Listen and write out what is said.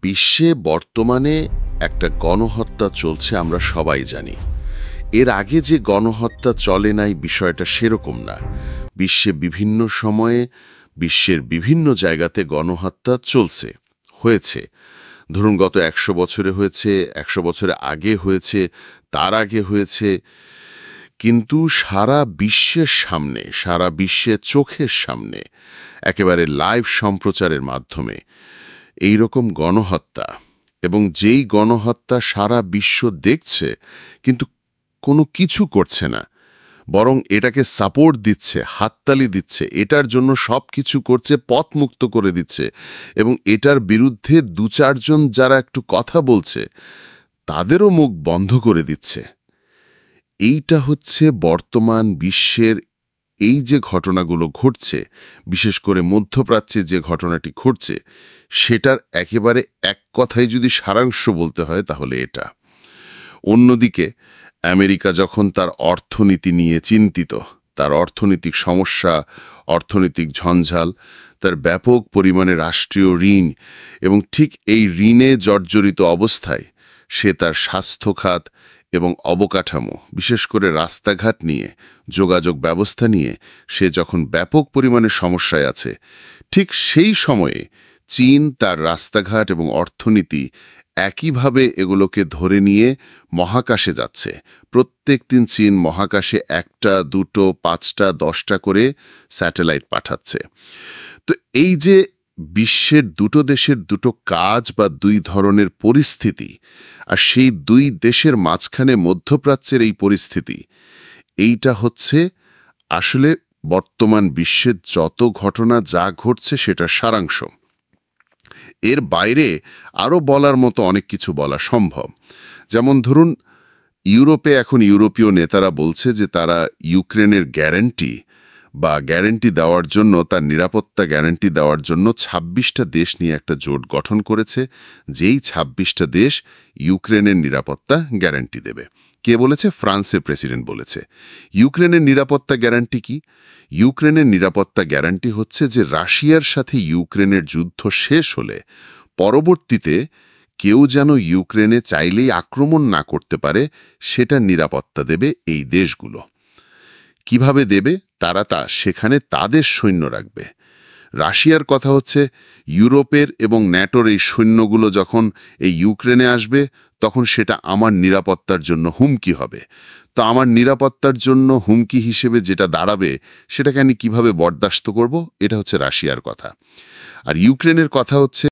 বিশ্বে বর্তমানে একটা গণহত্যা চলছে আমরা সবাই জানি। এর আগে যে গণহত্যা চলে নাই বিষয়টা সেরকম না। বিশ্বে বিভিন্ন সময়ে বিশ্বের বিভিন্ন জায়গাতে গণহত্যা চলছে, হয়েছে। ধরুন গত ১০০ বছরে হয়েছে, ১০০ বছরে আগে হয়েছে, তার আগে হয়েছে। কিন্তু সারা বিশ্বের সামনে, সারা বিশ্বের চোখের সামনে একেবারে লাইভ সম্প্রচারের মাধ্যমে এইরকম গণহত্যা, এবং যেই গণহত্যা সারা বিশ্ব দেখছে কিন্তু কোনো কিছু করছে না, বরং এটাকে সাপোর্ট দিচ্ছে, হাততালি দিচ্ছে, এটার জন্য সব কিছু করছে, পথ মুক্ত করে দিচ্ছে, এবং এটার বিরুদ্ধে দু চারজন যারা একটু কথা বলছে তাদেরও মুখ বন্ধ করে দিচ্ছে। এইটা হচ্ছে বর্তমান বিশ্বের এই যে ঘটনাগুলো ঘটছে, বিশেষ করে মধ্যপ্রাচ্যে যে ঘটনাটি ঘটছে, সেটার একেবারে এক কথায় যদি সারাংশ বলতে হয় তাহলে এটা। অন্যদিকে আমেরিকা যখন তার অর্থনীতি নিয়ে চিন্তিত, তার অর্থনৈতিক সমস্যা, অর্থনৈতিক ঝঞ্ঝাল, তার ব্যাপক পরিমাণে রাষ্ট্রীয় ঋণ, এবং ঠিক এই ঋণে জর্জরিত অবস্থায় সে তার স্বাস্থ্য খাত এবং অবকাঠামো, বিশেষ করে রাস্তাঘাট নিয়ে, যোগাযোগ ব্যবস্থা নিয়ে সে যখন ব্যাপক পরিমাণে সমস্যায় আছে, ঠিক সেই সময়ে চীন তার রাস্তাঘাট এবং অর্থনীতি একইভাবে এগুলোকে ধরে নিয়ে মহাকাশে যাচ্ছে। প্রত্যেক দিন চীন মহাকাশে ১টা, ২টো, ৫টা, ১০টা করে স্যাটেলাইট পাঠাচ্ছে। তো এই যে বিশ্বের দুটো দেশের দুটো কাজ বা দুই ধরনের পরিস্থিতি, আর সেই দুই দেশের মাঝখানে মধ্যপ্রাচ্যের এই পরিস্থিতি, এইটা হচ্ছে আসলে বর্তমান বিশ্বের যত ঘটনা যা ঘটছে সেটার সারাংশ। এর বাইরে আরও বলার মতো অনেক কিছু বলা সম্ভব। যেমন ধরুন, ইউরোপে এখন ইউরোপীয় নেতারা বলছে যে তারা ইউক্রেনের গ্যারান্টি দেওয়ার জন্য, তার নিরাপত্তা গ্যারান্টি দেওয়ার জন্য ২৬টা দেশ নিয়ে একটা জোট গঠন করেছে, যেই ২৬টা দেশ ইউক্রেনের নিরাপত্তা গ্যারান্টি দেবে। কে বলেছে? ফ্রান্সের প্রেসিডেন্ট বলেছে। ইউক্রেনের নিরাপত্তা গ্যারান্টি কি? ইউক্রেনের নিরাপত্তা গ্যারান্টি হচ্ছে যে রাশিয়ার সাথে ইউক্রেনের যুদ্ধ শেষ হলে পরবর্তীতে কেউ যেন ইউক্রেনে চাইলেই আক্রমণ না করতে পারে, সেটা নিরাপত্তা দেবে এই দেশগুলো। কিভাবে দেবে? তারা সেখানে তাদের সৈন্য রাখবে। রাশিয়ার কথা হচ্ছে ইউরোপের এবং ন্যাটোর এই সৈন্যগুলো যখন এই ইউক্রেনে আসবে, তখন সেটা আমার নিরাপত্তার জন্য হুমকি হবে। তো আমার নিরাপত্তার জন্য হুমকি হিসেবে যেটা দাঁড়াবে, সেটাকে আমি কিভাবে বরদাস্ত করব, এটা হচ্ছে রাশিয়ার কথা। আর ইউক্রেনের কথা হচ্ছে